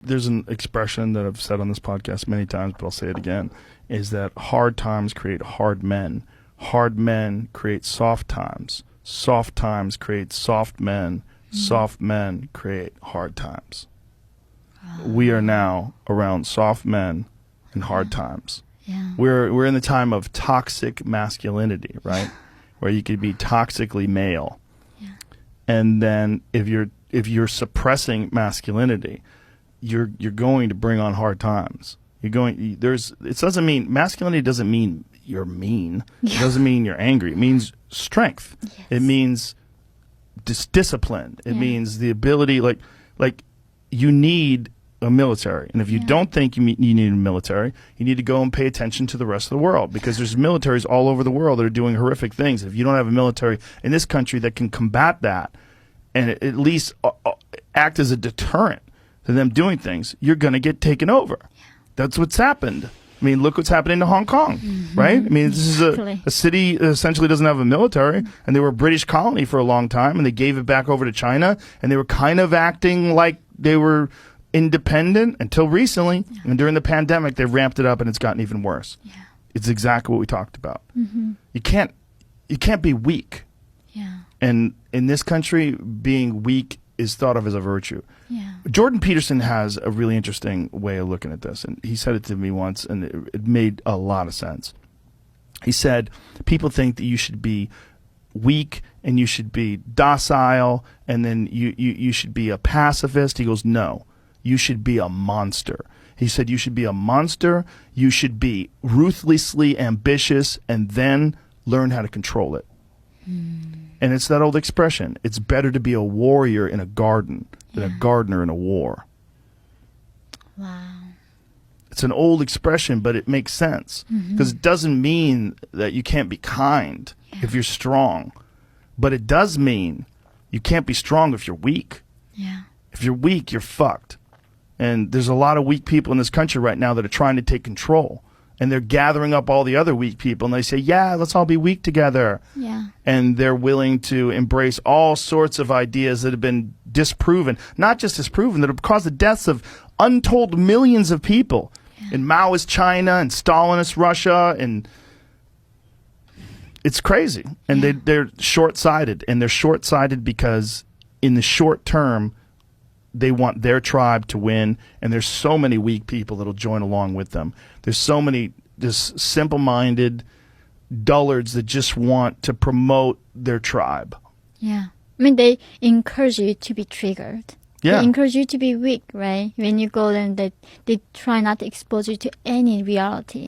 There's an expression that I've said on this podcast many times, but I'll say it again, is that hard times create hard men. Hard men create soft times. Soft times create soft men. Soft men create hard times. We are now around soft men and hard times. Yeah. We're in the time of toxic masculinity, right? Where you could be toxically male. Yeah. And then if you're suppressing masculinity, you're going to bring on hard times. It doesn't mean masculinity doesn't mean you're mean. Yeah. It doesn't mean you're angry. It means strength. Yes. It means discipline. It means the ability, like you need a military. And if you don't think you need a military, you need to go and pay attention to the rest of the world, because there's militaries all over the world that are doing horrific things. If you don't have a military in this country that can combat that and at least act as a deterrent to them doing things, you're going to get taken over. Yeah. That's what's happened. I mean, look what's happening to Hong Kong, right? I mean, this is a city that essentially doesn't have a military, and they were a British colony for a long time, and they gave it back over to China, and they were kind of acting like they were independent until recently. Yeah. And during the pandemic, they ramped it up, and it's gotten even worse. Yeah. It's exactly what we talked about. You can't be weak. Yeah. And in this country, being weak is thought of as a virtue. Yeah. Jordan Peterson has a really interesting way of looking at this, and he said it to me once, and it made a lot of sense. He said, people think that you should be weak and you should be docile, and then you should be a pacifist. He goes, no, you should be a monster. He said you should be a monster, you should be ruthlessly ambitious, and then learn how to control it. And it's that old expression, it's better to be a warrior in a garden than a gardener in a war. Wow. It's an old expression, but it makes sense, because it doesn't mean that you can't be kind if you're strong, but it does mean you can't be strong if you're weak. Yeah. If you're weak, you're fucked. And there's a lot of weak people in this country right now that are trying to take control. And they're gathering up all the other weak people, and they say, yeah, let's all be weak together. Yeah. And they're willing to embrace all sorts of ideas that have been disproven, not just disproven, that have caused the deaths of untold millions of people in Maoist China and Stalinist Russia. And it's crazy. And they're short-sighted. And they're short-sighted because in the short term, they want their tribe to win, and there's so many weak people that'll join along with them. There's so many just simple-minded dullards that just want to promote their tribe. Yeah. I mean, they encourage you to be triggered. Yeah. They encourage you to be weak, right? When you go, then they try not to expose you to any reality.